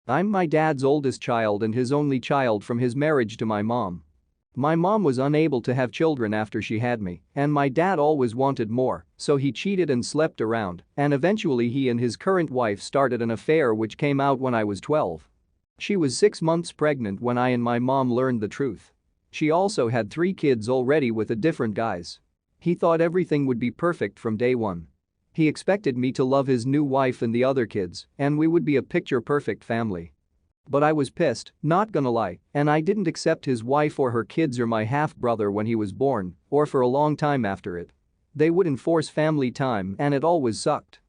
I'm my dad's oldest child and his only child from his marriage to my mom. My mom was unable to have children after she had me, and my dad always wanted more, so he cheated and slept around, and eventually he and his current wife started an affair which came out when I was 12. She was 6 months pregnant when I and my mom learned the truth. She also had 3 kids already with different guys. He thought everything would be perfect from day one. He expected me to love his new wife and the other kids, and we would be a picture-perfect family. But I was pissed, not gonna lie, and I didn't accept his wife or her kids or my half-brother when he was born, or for a long time after it. They wouldn't force family time and it always sucked.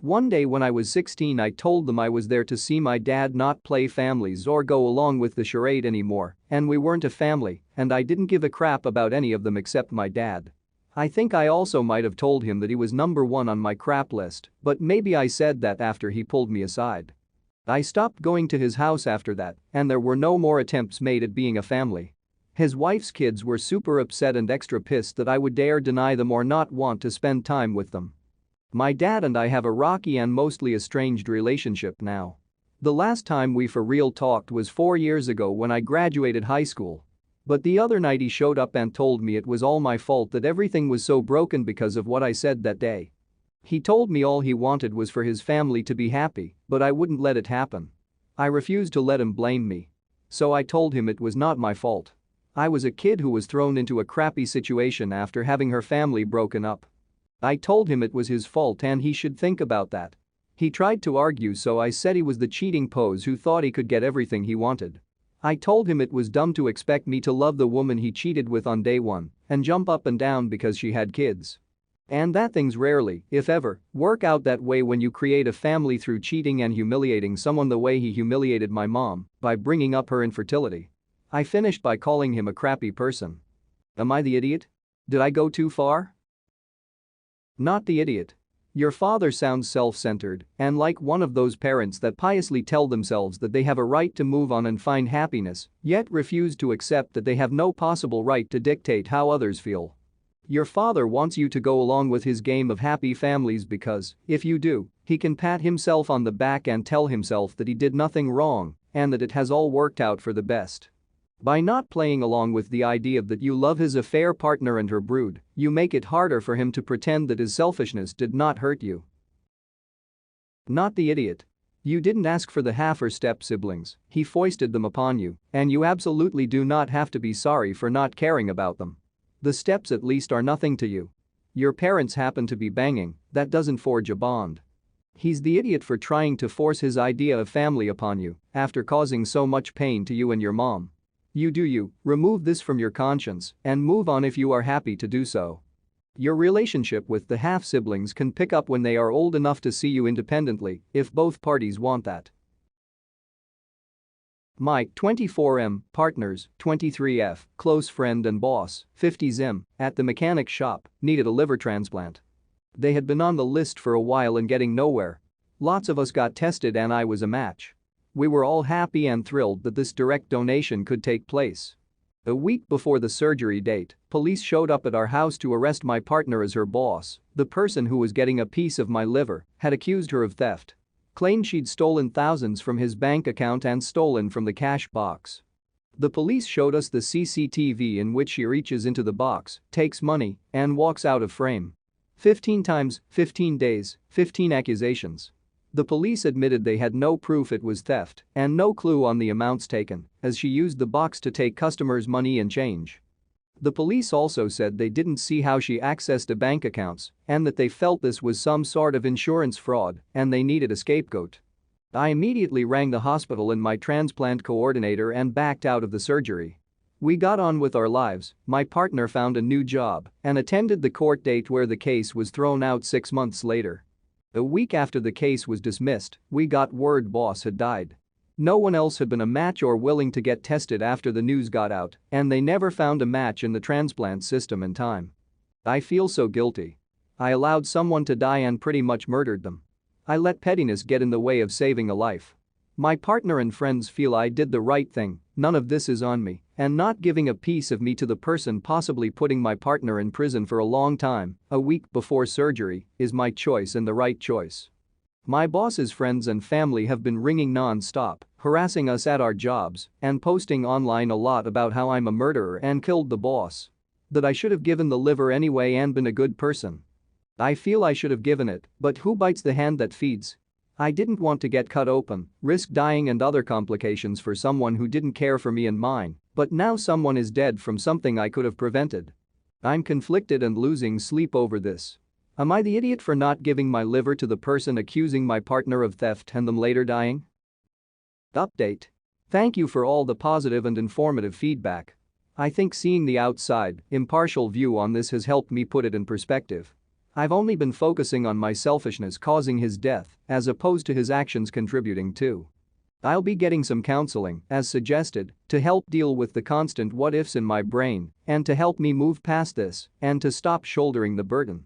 One day when I was 16 I told them I was there to see my dad not play families or go along with the charade anymore, and we weren't a family, and I didn't give a crap about any of them except my dad. I think I also might have told him that he was number 1 on my crap list, but maybe I said that after he pulled me aside. I stopped going to his house after that, and there were no more attempts made at being a family. His wife's kids were super upset and extra pissed that I would dare deny them or not want to spend time with them. My dad and I have a rocky and mostly estranged relationship now. The last time we for real talked was 4 years ago when I graduated high school. But the other night he showed up and told me it was all my fault that everything was so broken because of what I said that day. He told me all he wanted was for his family to be happy, but I wouldn't let it happen. I refused to let him blame me. So I told him it was not my fault. I was a kid who was thrown into a crappy situation after having her family broken up. I told him it was his fault and he should think about that. He tried to argue, so I said he was the cheating pose who thought he could get everything he wanted. I told him it was dumb to expect me to love the woman he cheated with on day one and jump up and down because she had kids. And that things rarely, if ever, work out that way when you create a family through cheating and humiliating someone the way he humiliated my mom by bringing up her infertility. I finished by calling him a crappy person. Am I the idiot? Did I go too far? Not the idiot. Your father sounds self-centered and like one of those parents that piously tell themselves that they have a right to move on and find happiness, yet refuse to accept that they have no possible right to dictate how others feel. Your father wants you to go along with his game of happy families because, if you do, he can pat himself on the back and tell himself that he did nothing wrong and that it has all worked out for the best. By not playing along with the idea that you love his affair partner and her brood, you make it harder for him to pretend that his selfishness did not hurt you. Not the idiot. You didn't ask for the half or step siblings, he foisted them upon you, and you absolutely do not have to be sorry for not caring about them. The steps at least are nothing to you. Your parents happen to be banging, that doesn't forge a bond. He's the idiot for trying to force his idea of family upon you after causing so much pain to you and your mom. You do you, remove this from your conscience and move on if you are happy to do so. Your relationship with the half-siblings can pick up when they are old enough to see you independently if both parties want that. Mike, 24M, partners, 23F, close friend and boss, 50M, at the mechanic shop, needed a liver transplant. They had been on the list for a while and getting nowhere. Lots of us got tested and I was a match. We were all happy and thrilled that this direct donation could take place. A week before the surgery date, police showed up at our house to arrest my partner as her boss. The person who was getting a piece of my liver had accused her of theft. Claimed she'd stolen thousands from his bank account and stolen from the cash box. The police showed us the CCTV in which she reaches into the box, takes money, and walks out of frame. 15 times, 15 days, 15 accusations. The police admitted they had no proof it was theft and no clue on the amounts taken, as she used the box to take customers' money and change. The police also said they didn't see how she accessed bank accounts and that they felt this was some sort of insurance fraud and they needed a scapegoat. I immediately rang the hospital and my transplant coordinator and backed out of the surgery. We got on with our lives, my partner found a new job and attended the court date where the case was thrown out 6 months later. A week after the case was dismissed, we got word boss had died. No one else had been a match or willing to get tested after the news got out, and they never found a match in the transplant system in time. I feel so guilty. I allowed someone to die and pretty much murdered them. I let pettiness get in the way of saving a life. My partner and friends feel I did the right thing, none of this is on me, and not giving a piece of me to the person possibly putting my partner in prison for a long time, a week before surgery, is my choice and the right choice. My boss's friends and family have been ringing non-stop, harassing us at our jobs, and posting online a lot about how I'm a murderer and killed the boss. That I should have given the liver anyway and been a good person. I feel I should have given it, but who bites the hand that feeds? I didn't want to get cut open, risk dying and other complications for someone who didn't care for me and mine, but now someone is dead from something I could have prevented. I'm conflicted and losing sleep over this. Am I the idiot for not giving my liver to the person accusing my partner of theft and them later dying? Update. Thank you for all the positive and informative feedback. I think seeing the outside, impartial view on this has helped me put it in perspective. I've only been focusing on my selfishness causing his death, as opposed to his actions contributing to. I'll be getting some counseling, as suggested, to help deal with the constant what-ifs in my brain and to help me move past this and to stop shouldering the burden.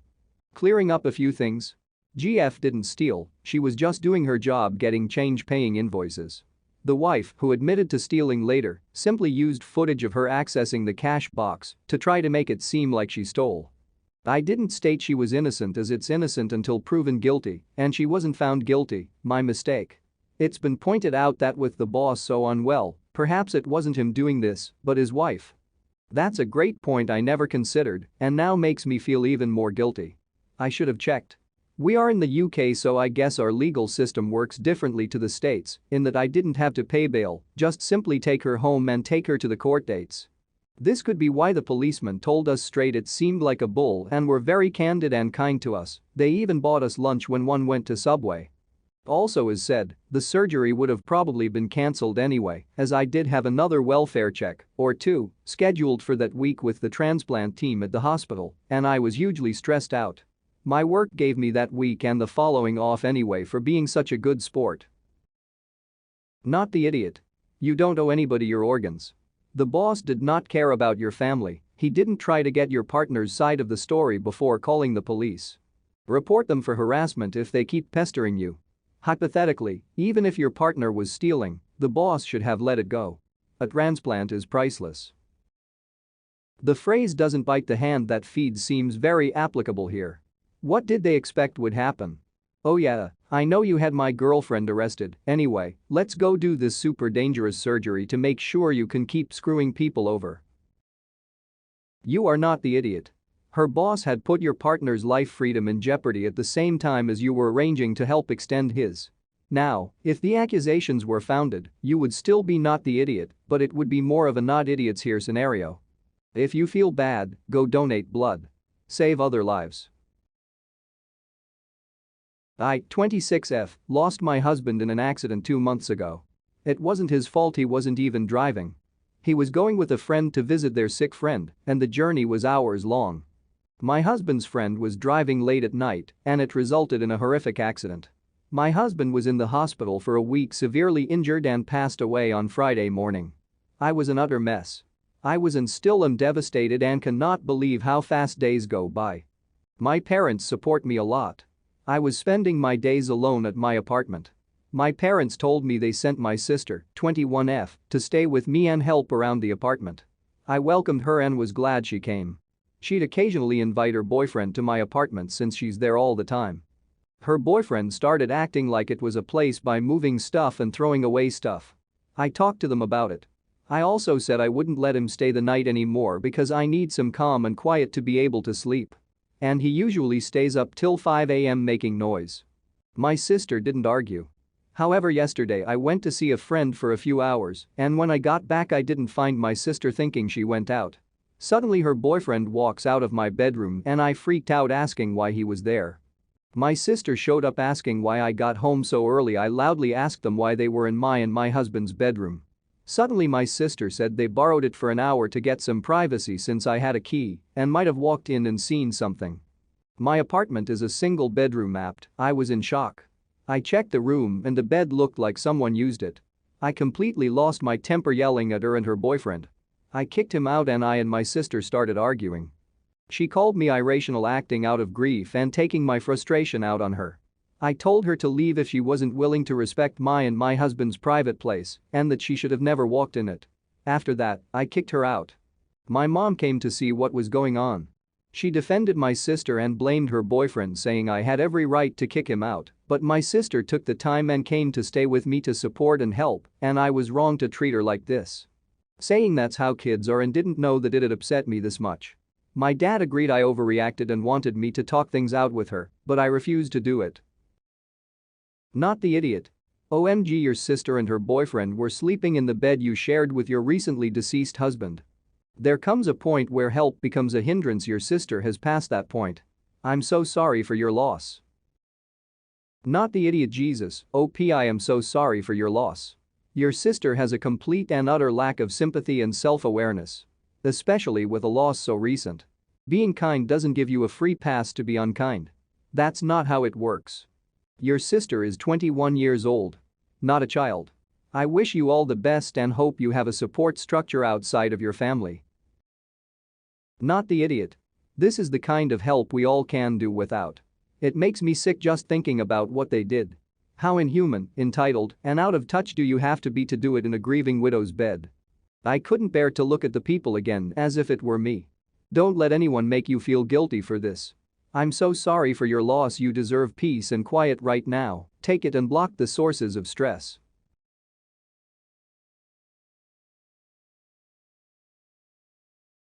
Clearing up a few things. GF didn't steal, she was just doing her job getting change paying invoices. The wife, who admitted to stealing later, simply used footage of her accessing the cash box to try to make it seem like she stole. I didn't state she was innocent as it's innocent until proven guilty, and she wasn't found guilty, my mistake. It's been pointed out that with the boss so unwell, perhaps it wasn't him doing this, but his wife. That's a great point I never considered and now makes me feel even more guilty. I should have checked. We are in the UK, so I guess our legal system works differently to the States in that I didn't have to pay bail, just simply take her home and take her to the court dates. This could be why the policeman told us straight it seemed like a bull and were very candid and kind to us. They even bought us lunch when one went to Subway. Also, as said, the surgery would have probably been cancelled anyway, as I did have another welfare check or two scheduled for that week with the transplant team at the hospital, and I was hugely stressed out. My work gave me that week and the following off anyway for being such a good sport. Not the idiot. You don't owe anybody your organs. The boss did not care about your family, he didn't try to get your partner's side of the story before calling the police. Report them for harassment if they keep pestering you. Hypothetically, even if your partner was stealing, the boss should have let it go. A transplant is priceless. The phrase "doesn't bite the hand that feeds" seems very applicable here. What did they expect would happen? Oh yeah, I know you had my girlfriend arrested, anyway, let's go do this super dangerous surgery to make sure you can keep screwing people over. You are not the idiot. Her boss had put your partner's life freedom in jeopardy at the same time as you were arranging to help extend his. Now, if the accusations were founded, you would still be not the idiot, but it would be more of a not idiots here scenario. If you feel bad, go donate blood. Save other lives. I, 26F, lost my husband in an accident 2 months ago. It wasn't his fault, he wasn't even driving. He was going with a friend to visit their sick friend, and the journey was hours long. My husband's friend was driving late at night, and it resulted in a horrific accident. My husband was in the hospital for a week severely injured and passed away on Friday morning. I was an utter mess. I was and still am devastated and cannot believe how fast days go by. My parents support me a lot. I was spending my days alone at my apartment. My parents told me they sent my sister, 21F, to stay with me and help around the apartment. I welcomed her and was glad she came. She'd occasionally invite her boyfriend to my apartment since she's there all the time. Her boyfriend started acting like it was a place by moving stuff and throwing away stuff. I talked to them about it. I also said I wouldn't let him stay the night anymore because I need some calm and quiet to be able to sleep. And he usually stays up till 5 a.m. making noise. My sister didn't argue. However, yesterday I went to see a friend for a few hours, and when I got back I didn't find my sister, thinking she went out. Suddenly her boyfriend walks out of my bedroom and I freaked out asking why he was there. My sister showed up asking why I got home so early. I loudly asked them why they were in my and my husband's bedroom. Suddenly my sister said they borrowed it for an hour to get some privacy since I had a key and might have walked in and seen something. My apartment is a single bedroom apt. I was in shock. I checked the room and the bed looked like someone used it. I completely lost my temper yelling at her and her boyfriend. I kicked him out and I and my sister started arguing. She called me irrational, acting out of grief and taking my frustration out on her. I told her to leave if she wasn't willing to respect my and my husband's private place and that she should have never walked in it. After that, I kicked her out. My mom came to see what was going on. She defended my sister and blamed her boyfriend, saying I had every right to kick him out, But my sister took the time and came to stay with me to support and help, and I was wrong to treat her like this. Saying that's how kids are and didn't know that it'd upset me this much. My dad agreed I overreacted and wanted me to talk things out with her, but I refused to do it. Not the idiot. OMG, your sister and her boyfriend were sleeping in the bed you shared with your recently deceased husband. There comes a point where help becomes a hindrance. Your sister has passed that point. I'm so sorry for your loss. Not the idiot. Jesus, OP, I am so sorry for your loss. Your sister has a complete and utter lack of sympathy and self-awareness. Especially with a loss so recent. Being kind doesn't give you a free pass to be unkind. That's not how it works. Your sister is 21 years old. Not a child. I wish you all the best and hope you have a support structure outside of your family. Not the idiot. This is the kind of help we all can do without. It makes me sick just thinking about what they did. How inhuman, entitled, and out of touch do you have to be to do it in a grieving widow's bed? I couldn't bear to look at the people again as if it were me. Don't let anyone make you feel guilty for this. I'm so sorry for your loss. You deserve peace and quiet right now. Take it and block the sources of stress.